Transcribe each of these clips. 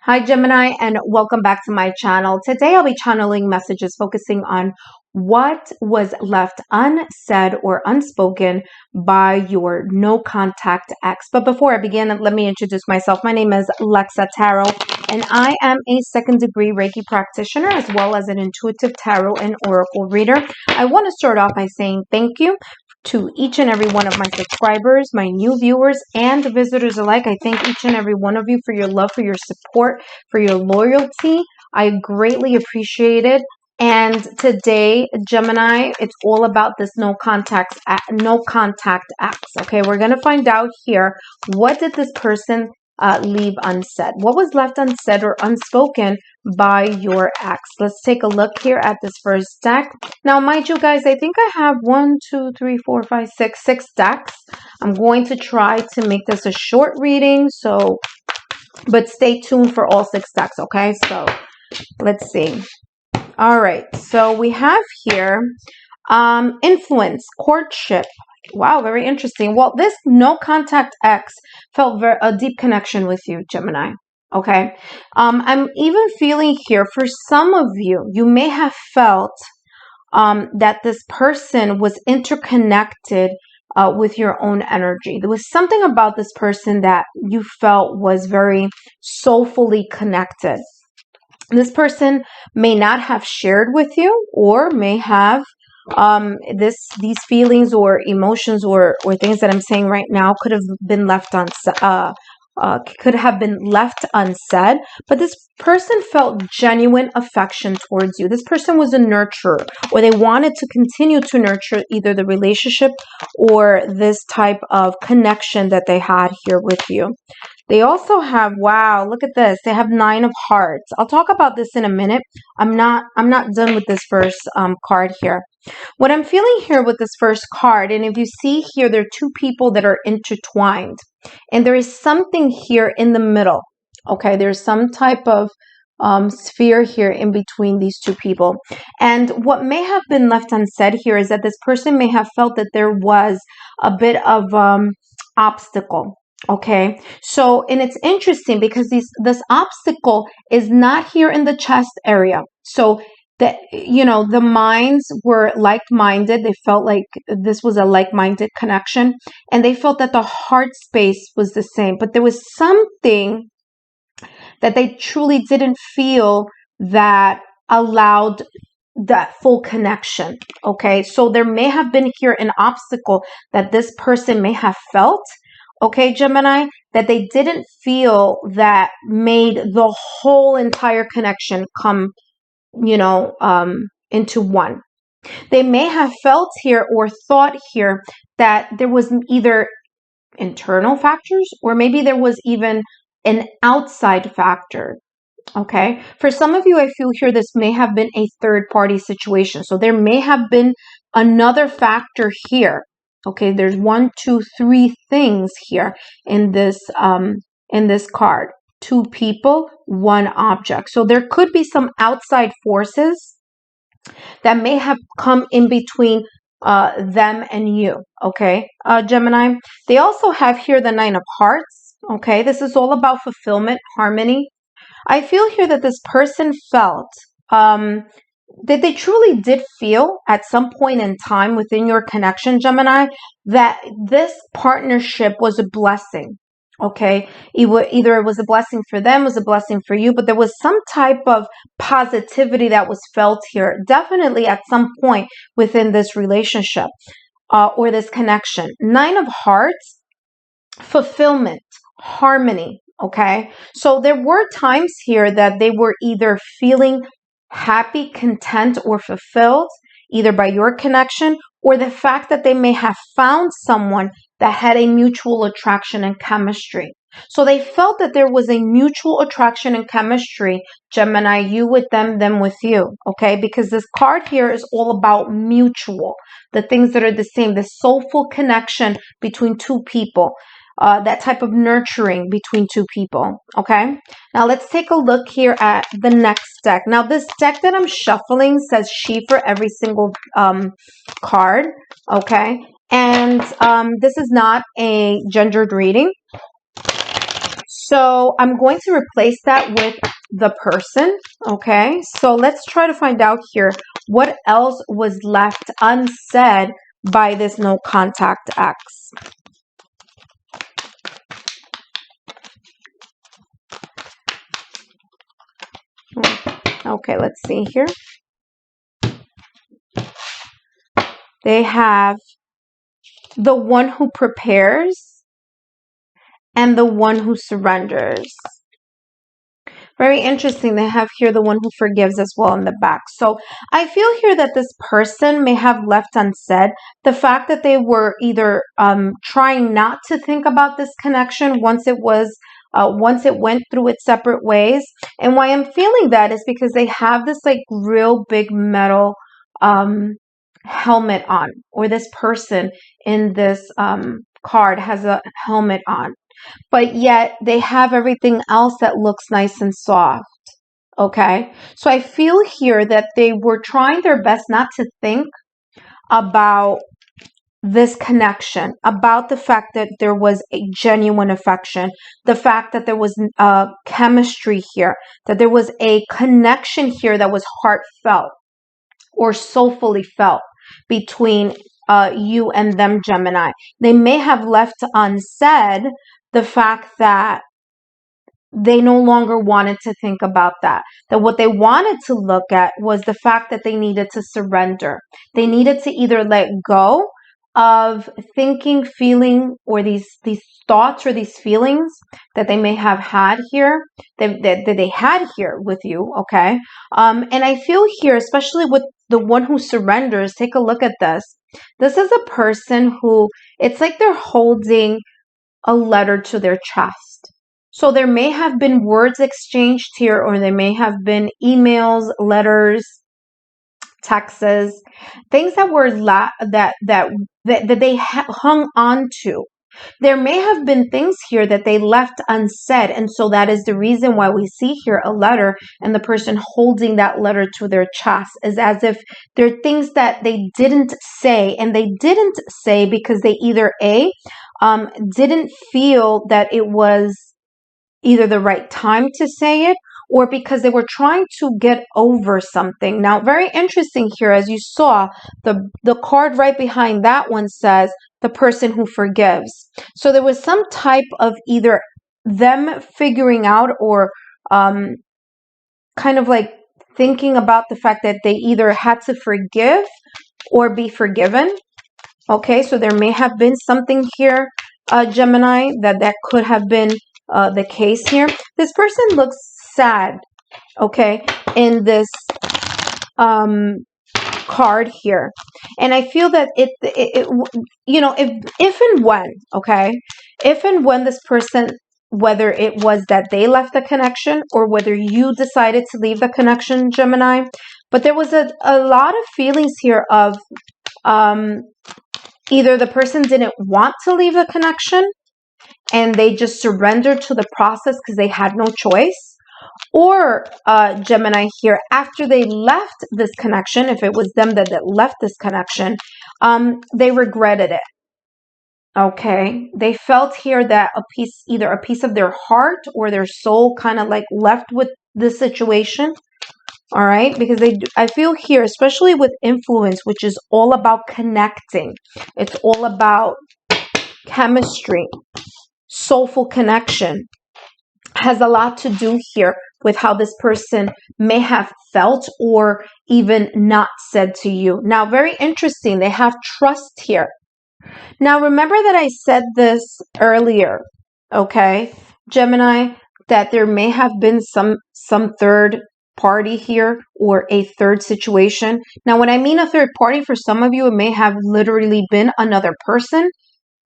Hi Gemini, and welcome back to my channel. Today I'll be channeling messages focusing on what was left unsaid or unspoken by your no contact ex. But before I begin, let me introduce myself. My name is Lexa Tarot, and I am a second degree Reiki practitioner as well as an intuitive tarot and oracle reader. I want to start off by saying thank you to each and every one of my subscribers, my new viewers, and visitors alike. I thank each and every one of you for your love, for your support, for your loyalty. I greatly appreciate it. And today, Gemini, it's all about this no contact acts. Okay, we're gonna find out here, what did this person leave unsaid? What was left unsaid or unspoken by your ex? Let's take a look here at this first deck. Now, mind you guys, I think I have 6 decks. I'm going to try to make this a short reading, but stay tuned for all 6 decks, okay? So let's see. All right, so we have here influence, courtship. Wow, very interesting. Well, this no contact ex felt a deep connection with you, Gemini. Okay, I'm even feeling here for some of you, you may have felt that this person was interconnected with your own energy. There was something about this person that you felt was very soulfully connected. This person may not have shared with you, or may have these feelings or emotions or things that I'm saying right now could have been left unsaid, but this person felt genuine affection towards you. This person was a nurturer, or they wanted to continue to nurture either the relationship or this type of connection that they had here with you. They also have, wow, look at this. They have 9 of hearts. I'll talk about this in a minute. I'm not done with this first card here. What I'm feeling here with this first card, and if you see here, there are 2 people that are intertwined, and there is something here in the middle. Okay, there's some type of sphere here in between these 2 people. And what may have been left unsaid here is that this person may have felt that there was a bit of obstacle. Okay, so, and it's interesting because this obstacle is not here in the chest area. So that, the minds were like-minded. They felt like this was a like-minded connection, and they felt that the heart space was the same, but there was something that they truly didn't feel that allowed that full connection. Okay, so there may have been here an obstacle that this person may have felt, okay, Gemini, that they didn't feel that made the whole entire connection come, into one. They may have felt here or thought here that there was either internal factors, or maybe there was even an outside factor. Okay, for some of you, I feel here this may have been a third party situation. So there may have been another factor here. Okay, there's 1, 2, 3 things here in this card. 2 people, 1 object. So there could be some outside forces that may have come in between them and you. Okay, Gemini. They also have here the 9 of hearts. Okay, this is all about fulfillment, harmony. I feel here that this person felt that they truly did feel at some point in time within your connection, Gemini, that this partnership was a blessing. Okay, either it was a blessing for them, it was a blessing for you, but there was some type of positivity that was felt here, definitely at some point within this relationship or this connection. 9 of hearts, fulfillment, harmony. Okay, so there were times here that they were either feeling happy, content, or fulfilled, either by your connection or the fact that they may have found someone that had a mutual attraction and chemistry. So they felt that there was a mutual attraction and chemistry, Gemini, you with them with you, okay? Because this card here is all about mutual, the things that are the same, the soulful connection between 2 people. That type of nurturing between 2 people. Okay, now let's take a look here at the next deck. Now this deck that I'm shuffling says she for every single card. Okay, and this is not a gendered reading. So I'm going to replace that with the person. Okay, so let's try to find out here what else was left unsaid by this no contact X. Okay, let's see here. They have the one who prepares and the one who surrenders. Very interesting. They have here the one who forgives as well in the back. So I feel here that this person may have left unsaid the fact that they were either trying not to think about this connection once it went through its separate ways. And why I'm feeling that is because they have this like real big metal helmet on, or this person in this card has a helmet on. But yet they have everything else that looks nice and soft. Okay. So I feel here that they were trying their best not to think about this connection, about the fact that there was a genuine affection, the fact that there was chemistry here, that there was a connection here that was heartfelt or soulfully felt between you and them, Gemini. They may have left unsaid the fact that they no longer wanted to think about that. That what they wanted to look at was the fact that they needed to surrender. They needed to either let go of thinking, feeling, or these thoughts or these feelings that they may have had here, that they had here with you, okay? And I feel here, especially with the one who surrenders, take a look at this. This is a person who, it's like they're holding a letter to their chest. So there may have been words exchanged here, or there may have been emails, letters, texts, things that were that they hung on to. There may have been things here that they left unsaid, and so that is the reason why we see here a letter and the person holding that letter to their chest, is as if there are things that they didn't say, and they didn't say because they either didn't feel that it was either the right time to say it, or because they were trying to get over something. Now, very interesting here, as you saw, the card right behind that one says the person who forgives. So there was some type of either them figuring out or kind of like thinking about the fact that they either had to forgive or be forgiven. Okay, so there may have been something here, Gemini, that could have been the case here. This person looks sad, okay, in this card here, and I feel that it you know, if and when, okay, if and when this person, whether it was that they left the connection or whether you decided to leave the connection, Gemini, but there was a lot of feelings here of either the person didn't want to leave the connection and they just surrendered to the process because they had no choice, or Gemini here, after they left this connection, if it was them that left this connection, they regretted it. Okay, they felt here that either a piece of their heart or their soul kind of like left with this situation. All right, because I feel here, especially with influence, which is all about connecting. It's all about chemistry, soulful connection, has a lot to do here with how this person may have felt or even not said to you. Now, very interesting, they have trust here. Now, remember that I said this earlier, okay, Gemini, that there may have been some third party here or a third situation. Now, when I mean a third party, for some of you, it may have literally been another person,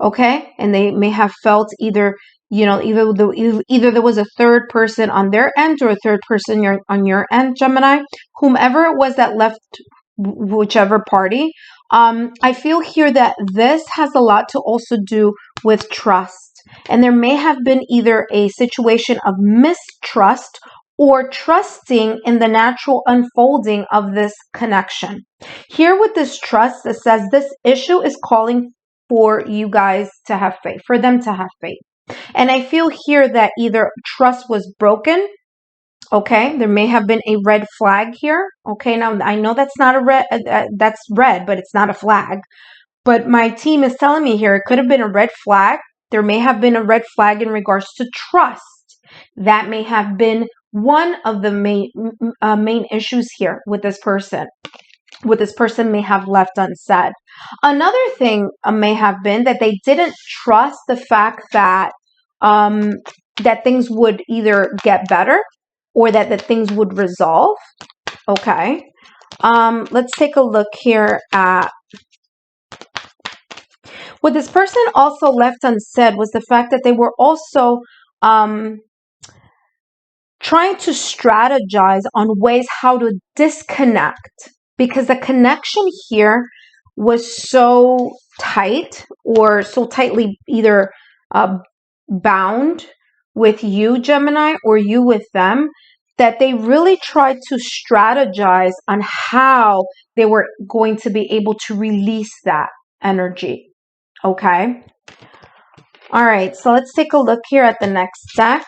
okay, and they may have felt either, you know, either there was a third person on their end or a third person on your end, Gemini, whomever it was that left whichever party. I feel here that this has a lot to also do with trust, and there may have been either a situation of mistrust or trusting in the natural unfolding of this connection. Here with this trust, it says this issue is calling for you guys to have faith, for them to have faith. And I feel here that either trust was broken. Okay, there may have been a red flag here. Okay, now I know that's not a red, that's red, but it's not a flag. But my team is telling me here it could have been a red flag. There may have been a red flag in regards to trust. That may have been one of the main issues here with this person. What this person may have left unsaid. Another thing may have been that they didn't trust the fact that that things would either get better or that the things would resolve. Okay. Let's take a look here at what this person also left unsaid was the fact that they were also trying to strategize on ways how to disconnect, because the connection here was so tight or so tightly either bound with you, Gemini, or you with them, that they really tried to strategize on how they were going to be able to release that energy. Okay. All right. So let's take a look here at the next deck.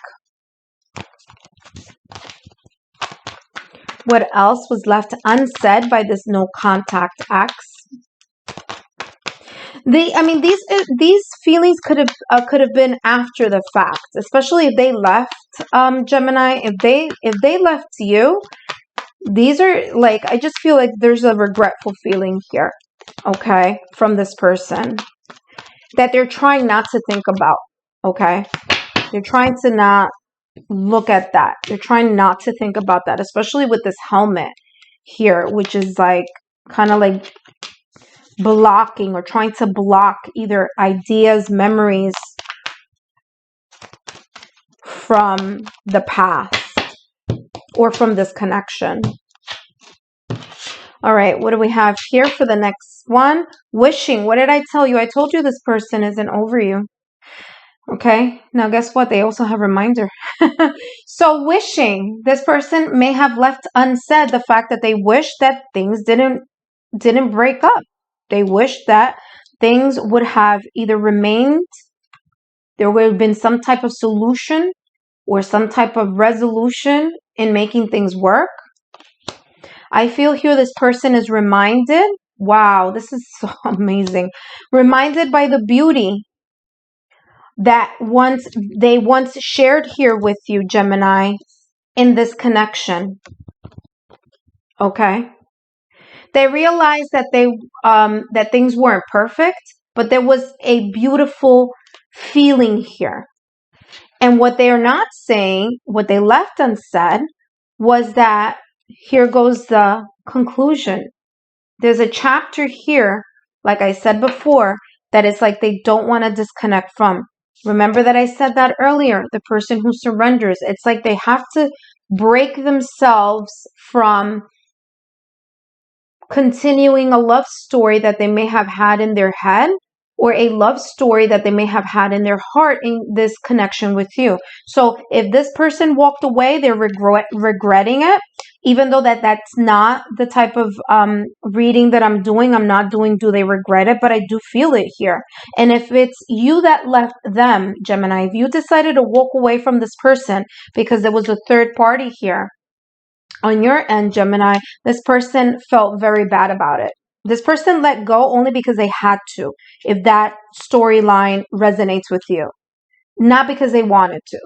What else was left unsaid by this no contact X? These feelings could have been after the fact, especially if they left Gemini. If they left you, these are like, I just feel like there's a regretful feeling here, okay, from this person that they're trying not to think about. Okay, they're trying to not look at that. They're trying not to think about that, especially with this helmet here, which is like kind of like blocking or trying to block either ideas, memories from the past or from this connection. All right, what do we have here for the next one? Wishing. What did I tell you? I told you this person isn't over you. Okay, now guess what? They also have reminder. So wishing, this person may have left unsaid the fact that they wish that things didn't break up. They wish that things would have either remained, there would have been some type of solution or some type of resolution in making things work. I feel here this person is reminded, wow, this is so amazing, reminded by the beauty that they once shared here with you, Gemini, in this connection. Okay. They realized that that things weren't perfect, but there was a beautiful feeling here. And what they are not saying, what they left unsaid, was that here goes the conclusion. There's a chapter here, like I said before, that it's like they don't want to disconnect from. Remember that I said that earlier, the person who surrenders. It's like they have to break themselves from continuing a love story that they may have had in their head or a love story that they may have had in their heart in this connection with you. So if this person walked away, they're regretting it, even though that's not the type of reading that I'm doing. I'm not doing do they regret it, but I do feel it here. And if it's you that left them, Gemini, if you decided to walk away from this person because there was a third party here, on your end, Gemini, this person felt very bad about it. This person let go only because they had to, if that storyline resonates with you, not because they wanted to.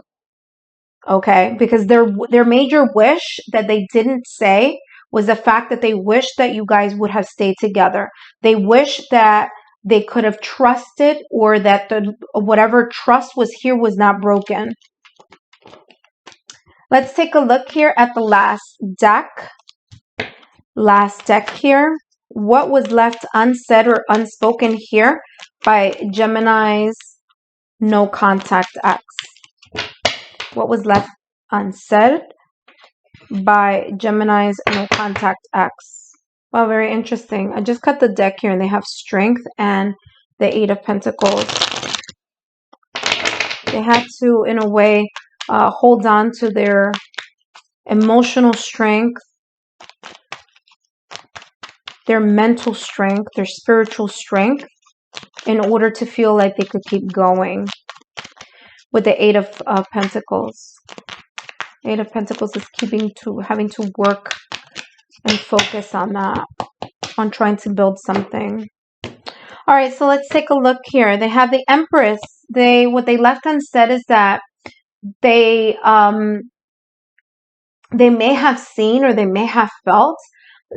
Okay? Because their major wish that they didn't say was the fact that they wish that you guys would have stayed together. They wish that they could have trusted, or that whatever trust was here was not broken. Let's take a look here at the last deck. Last deck here. What was left unsaid or unspoken here by Gemini's no contact X? What was left unsaid by Gemini's no contact X? Well, very interesting. I just cut the deck here and they have strength and the Eight of Pentacles. They had to, in a way, hold on to their emotional strength, their mental strength, their spiritual strength, in order to feel like they could keep going. with the Eight of Pentacles. Eight of Pentacles is having to work and focus on that, on trying to build something. All right, so let's take a look here. They have the Empress. What they left unsaid is that they may have seen, or they may have felt,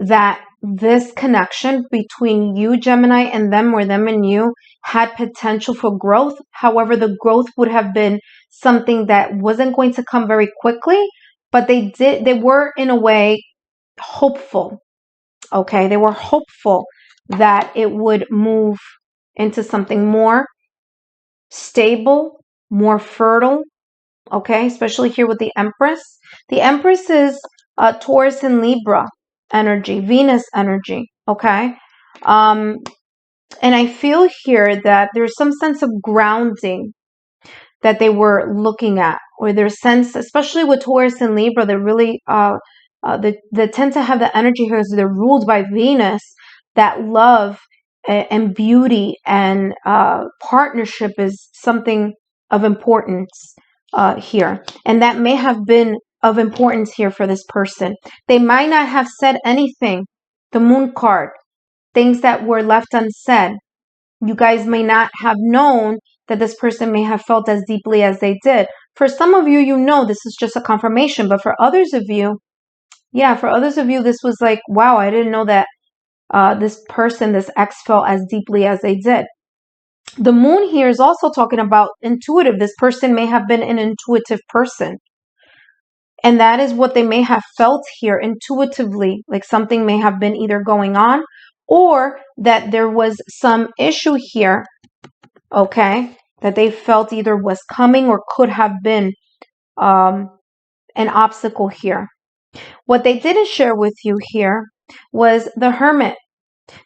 that this connection between you, Gemini, and them, or them and you, had potential for growth. However, the growth would have been something that wasn't going to come very quickly, but they were in a way hopeful. Okay, they were hopeful that it would move into something more stable, more fertile. Okay, especially here with the Empress. The Empress is Taurus and Libra energy, Venus energy. Okay, and I feel here that there's some sense of grounding that they were looking at, or their sense, especially with Taurus and Libra, they really they tend to have the energy here as they're ruled by Venus, that love and beauty and partnership is something of importance here. And that may have been of importance here for this person. They might not have said anything. The Moon card, things that were left unsaid. You guys may not have known that this person may have felt as deeply as they did. For some of you, you know this is just a confirmation. But for others of you, this was like, wow, I didn't know that this person, this ex, felt as deeply as they did. The Moon here is also talking about intuitive. This person may have been an intuitive person. And that is what they may have felt here intuitively, like something may have been either going on, or that there was some issue here, okay, that they felt either was coming or could have been an obstacle here. What they didn't share with you here was the Hermit.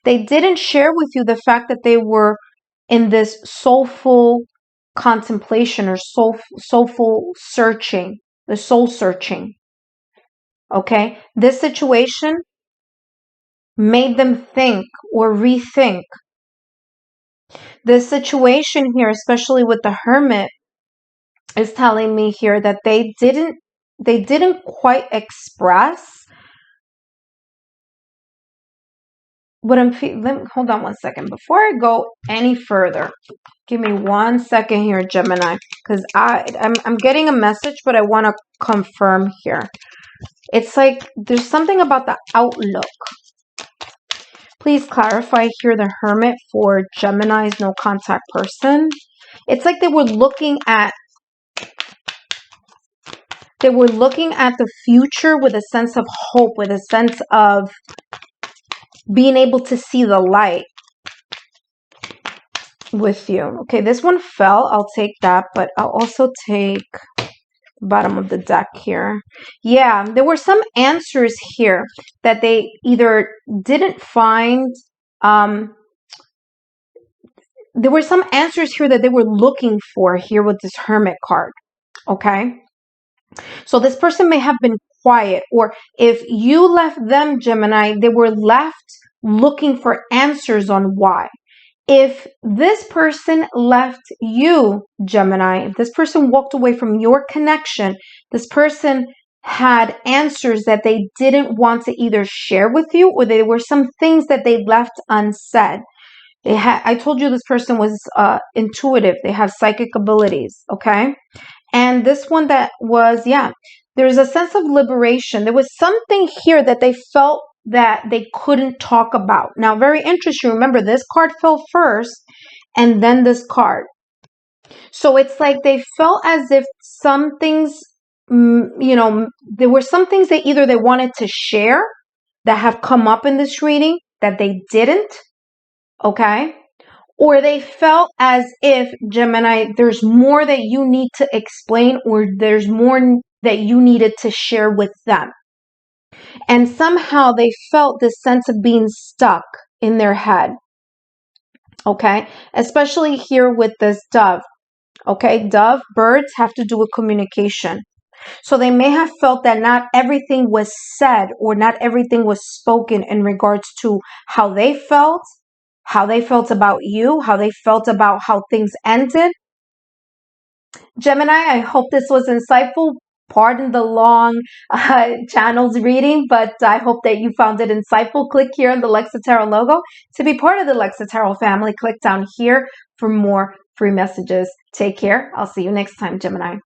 They didn't share with you the fact that they were in this soulful contemplation, or soulful searching, the soul searching. Okay, this situation made them think or rethink. This situation here, especially with the Hermit, is telling me here that they didn't quite express what I'm feeling. Hold on one second before I go any further. Give me 1 second here, Gemini, because I'm getting a message, but I want to confirm here. It's like there's something about the outlook. Please clarify here the Hermit for Gemini's no contact person. It's like they were looking at the future with a sense of hope, with a sense of being able to see the light with you. Okay, this one fell. I'll take that, but I'll also take the bottom of the deck here. Yeah, there were some answers here that they either didn't find. There were some answers here that they were looking for here with this Hermit card. Okay, so this person may have been quiet, or if you left them, Gemini, they were left looking for answers on why. If this person left you, Gemini, if this person walked away from your connection, this person had answers that they didn't want to either share with you, or there were some things that they left unsaid. I told you this person was intuitive. They have psychic abilities, okay? And this one that was, there's a sense of liberation. There was something here that they felt that they couldn't talk about. Now, very interesting. Remember, this card fell first and then this card. So it's like they felt as if some things, there were some things that either they wanted to share that have come up in this reading that they didn't, okay? Or they felt as if, Gemini, there's more that you need to explain, or there's more that you needed to share with them. And somehow they felt this sense of being stuck in their head. Okay? Especially here with this dove. Okay? Dove, birds have to do with communication. So they may have felt that not everything was said, or not everything was spoken in regards to how they felt about you, how they felt about how things ended. Gemini, I hope this was insightful. Pardon the long channels reading, but I hope that you found it insightful. Click here on the Lexa Tarot logo to be part of the Lexa Tarot family. Click down here for more free messages. Take care. I'll see you next time, Gemini.